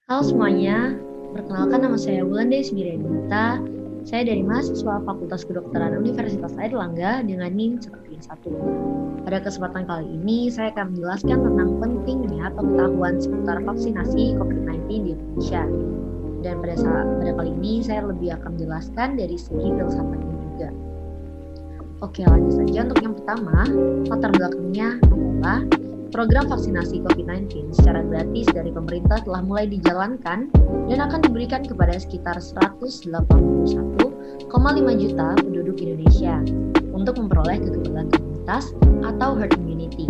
Halo semuanya, perkenalkan nama saya Wulandari Smiriadinata. Saya dari mahasiswa Fakultas Kedokteran Universitas Airlangga dengan NIM 131. Pada kesempatan kali ini, saya akan menjelaskan tentang pentingnya pengetahuan seputar vaksinasi COVID-19 di Indonesia. Dan pada kali ini, saya lebih akan menjelaskan dari segi filsafatnya juga. Oke, lanjut saja. Untuk yang pertama, latar belakangnya adalah program vaksinasi COVID-19 secara gratis dari pemerintah telah mulai dijalankan dan akan diberikan kepada sekitar 181,5 juta penduduk Indonesia untuk memperoleh kekebalan komunitas atau herd immunity.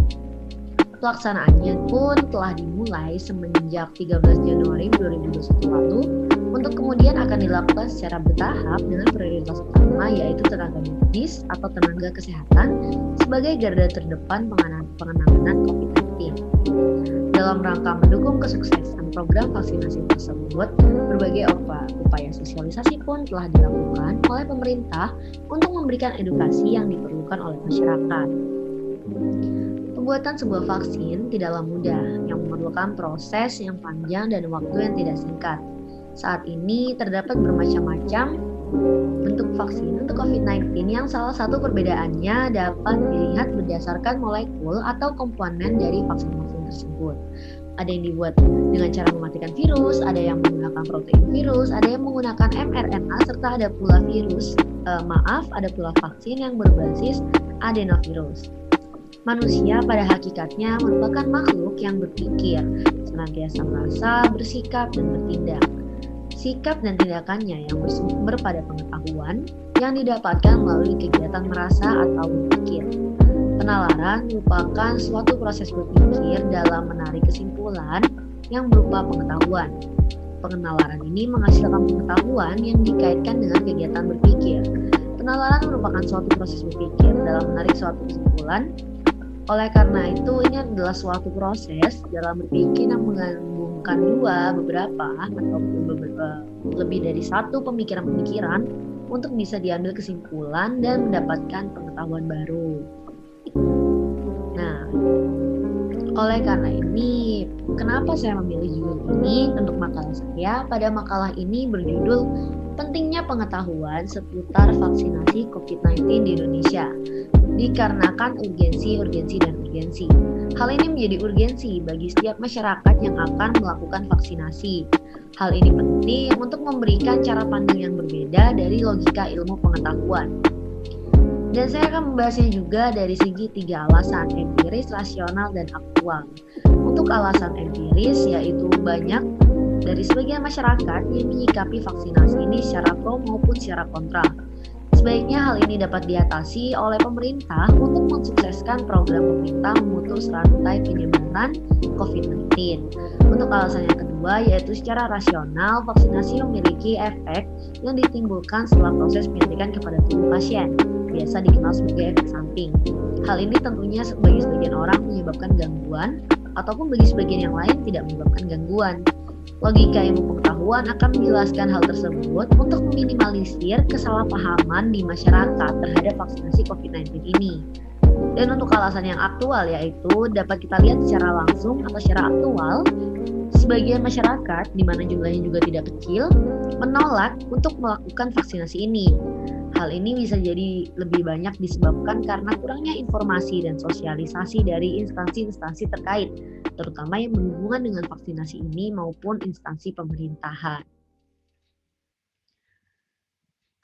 Pelaksanaannya pun telah dimulai semenjak 13 Januari 2021 lalu untuk kemudian akan dilakukan secara bertahap dengan prioritas utama yaitu tenaga medis atau tenaga kesehatan sebagai garda terdepan penanganan COVID-19. Dalam rangka mendukung kesuksesan program vaksinasi tersebut, berbagai upaya sosialisasi pun telah dilakukan oleh pemerintah untuk memberikan edukasi yang diperlukan oleh masyarakat. Pembuatan sebuah vaksin tidaklah mudah, yang memerlukan proses yang panjang dan waktu yang tidak singkat. Saat ini terdapat bermacam-macam bentuk vaksin untuk COVID-19 yang salah satu perbedaannya dapat dilihat berdasarkan molekul atau komponen dari vaksin-vaksin tersebut. Ada yang dibuat dengan cara mematikan virus, ada yang menggunakan protein virus, ada yang menggunakan mRNA, serta ada pula ada pula vaksin yang berbasis adenovirus. Manusia pada hakikatnya merupakan makhluk yang berpikir, senantiasa merasa, bersikap, dan bertindak. Sikap dan tindakannya yang bersumber pada pengetahuan yang didapatkan melalui kegiatan merasa atau berpikir. Penalaran merupakan suatu proses berpikir dalam menarik kesimpulan yang berupa pengetahuan. Penalaran ini menghasilkan pengetahuan yang dikaitkan dengan kegiatan berpikir. Penalaran merupakan suatu proses berpikir dalam menarik suatu kesimpulan. Oleh karena itu, ini adalah suatu proses dalam berpikir yang menggabungkan beberapa, atau lebih dari satu pemikiran-pemikiran untuk bisa diambil kesimpulan dan mendapatkan pengetahuan baru. Nah, oleh karena ini, kenapa saya memilih judul ini untuk makalah saya? Pada makalah ini berjudul Pentingnya Pengetahuan Seputar Vaksinasi COVID-19 di Indonesia, dikarenakan urgensi. Hal ini menjadi urgensi bagi setiap masyarakat yang akan melakukan vaksinasi. Hal ini penting untuk memberikan cara pandang yang berbeda dari logika ilmu pengetahuan. Dan saya akan membahasnya juga dari segi 3 alasan, empiris, rasional, dan aktual. Untuk alasan empiris, yaitu banyak dari sebagian masyarakat yang menyikapi vaksinasi ini secara pro maupun secara kontra. Sebaiknya hal ini dapat diatasi oleh pemerintah untuk mensukseskan program pemerintah memutus rantai penyebaran COVID-19. Untuk alasan yang kedua, yaitu secara rasional, vaksinasi memiliki efek yang ditimbulkan setelah proses penyuntikan kepada tubuh pasien, biasa dikenal sebagai efek samping. Hal ini tentunya bagi sebagian orang menyebabkan gangguan, ataupun bagi sebagian yang lain tidak menyebabkan gangguan. Logika ilmu pengetahuan akan menjelaskan hal tersebut untuk meminimalisir kesalahpahaman di masyarakat terhadap vaksinasi COVID-19 ini. Dan untuk alasan yang aktual, yaitu dapat kita lihat secara langsung atau secara aktual, sebagian masyarakat, di mana jumlahnya juga tidak kecil, menolak untuk melakukan vaksinasi ini. Hal ini bisa jadi lebih banyak disebabkan karena kurangnya informasi dan sosialisasi dari instansi-instansi terkait, terutama yang berhubungan dengan vaksinasi ini maupun instansi pemerintahan.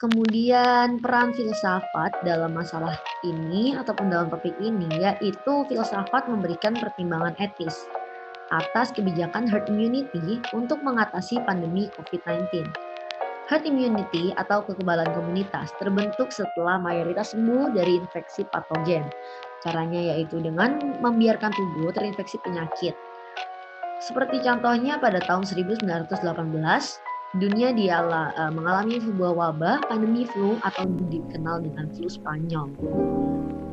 Kemudian peran filsafat dalam masalah ini ataupun dalam topik ini, yaitu filsafat memberikan pertimbangan etis atas kebijakan herd immunity untuk mengatasi pandemi COVID-19. Herd immunity atau kekebalan komunitas terbentuk setelah mayoritas sembuh dari infeksi patogen. Caranya yaitu dengan membiarkan tubuh terinfeksi penyakit. Seperti contohnya pada tahun 1918, dunia mengalami sebuah wabah pandemi flu atau dikenal dengan flu Spanyol.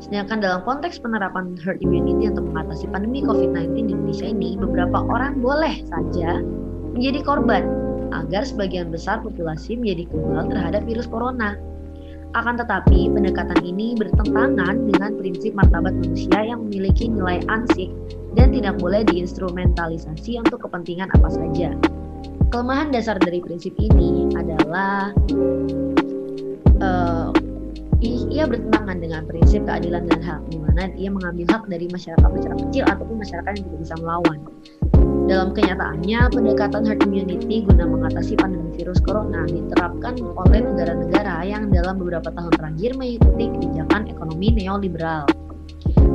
Sedangkan dalam konteks penerapan herd immunity untuk mengatasi pandemi COVID-19 di Indonesia ini, beberapa orang boleh saja menjadi korban agar sebagian besar populasi menjadi kebal terhadap virus corona. Akan tetapi, pendekatan ini bertentangan dengan prinsip martabat manusia yang memiliki nilai ansih dan tidak boleh diinstrumentalisasi untuk kepentingan apa saja. Kelemahan dasar dari prinsip ini adalah ia bertentangan dengan prinsip keadilan dan hak, di mana ia mengambil hak dari masyarakat kecil ataupun masyarakat yang tidak bisa melawan. Dalam kenyataannya, pendekatan herd immunity guna mengatasi pandemi virus corona diterapkan oleh negara-negara yang dalam beberapa tahun terakhir mengikuti kebijakan ekonomi neoliberal.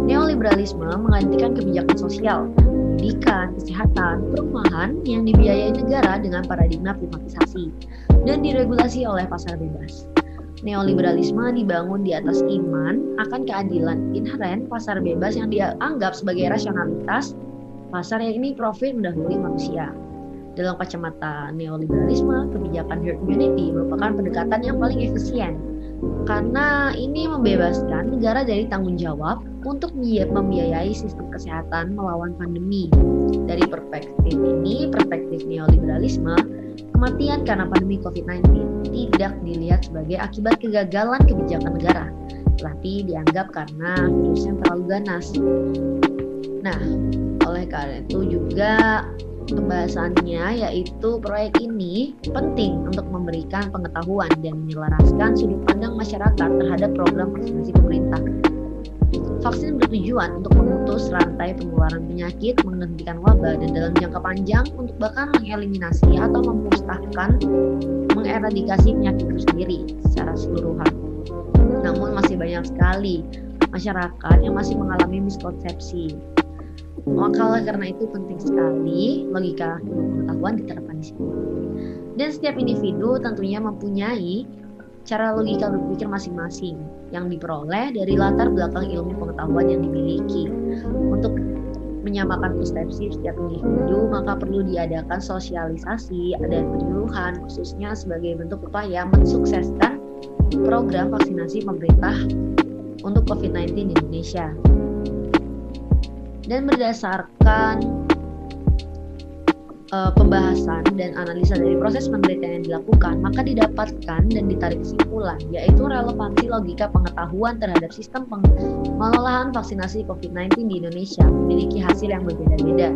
Neoliberalisme menggantikan kebijakan sosial, pendidikan, kesehatan, perumahan yang dibiayai negara dengan paradigma privatisasi dan diregulasi oleh pasar bebas. Neoliberalisme dibangun di atas iman akan keadilan inheren pasar bebas yang dianggap sebagai rasionalitas pasar yang ini profit mendahului manusia. Dalam kacamata neoliberalisme, kebijakan herd immunity merupakan pendekatan yang paling efisien karena ini membebaskan negara dari tanggung jawab untuk membiayai sistem kesehatan melawan pandemi. Dari perspektif neoliberalisme, kematian karena pandemi COVID-19 tidak dilihat sebagai akibat kegagalan kebijakan negara, tetapi dianggap karena virusnya terlalu ganas. Nah, oleh karena itu juga pembahasannya yaitu proyek ini penting untuk memberikan pengetahuan dan menyelaraskan sudut pandang masyarakat terhadap program vaksinasi pemerintah. Vaksin bertujuan untuk memutus rantai penularan penyakit, menghentikan wabah, dan dalam jangka panjang untuk bahkan mengeliminasi atau memusnahkan, mengeradikasi penyakit itu sendiri secara keseluruhan. Namun masih banyak sekali masyarakat yang masih mengalami miskonsepsi. Maka karena itu penting sekali logika pengetahuan diterapkan di sini. Dan setiap individu tentunya mempunyai cara logika berpikir masing-masing yang diperoleh dari latar belakang ilmu pengetahuan yang dimiliki. Untuk menyamakan persepsi setiap individu, maka perlu diadakan sosialisasi dan penyuluhan khususnya sebagai bentuk upaya mensukseskan program vaksinasi pemerintah untuk COVID-19 di Indonesia. Dan berdasarkan pembahasan dan analisa dari proses penelitian yang dilakukan, maka didapatkan dan ditarik kesimpulan, yaitu relevansi logika pengetahuan terhadap sistem pengelolaan vaksinasi COVID-19 di Indonesia memiliki hasil yang berbeda-beda.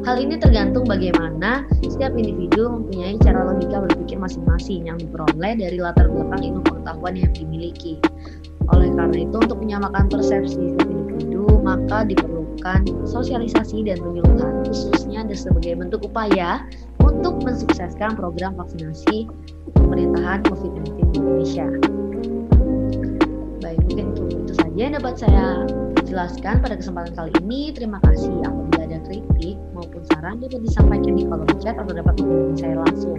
Hal ini tergantung bagaimana setiap individu mempunyai cara logika berpikir masing-masing yang diperoleh dari latar belakang ilmu pengetahuan yang dimiliki. Oleh karena itu, untuk menyamakan persepsi setiap individu, maka diperlukan sosialisasi dan penyuluhan, khususnya sebagai bentuk upaya untuk mensukseskan program vaksinasi pemerintahan COVID-19 di Indonesia. Baik, mungkin itu saja yang dapat saya jelaskan pada kesempatan kali ini. Terima kasih. Apabila ada kritik maupun saran dapat disampaikan di kolom chat atau dapat menghubungi saya langsung.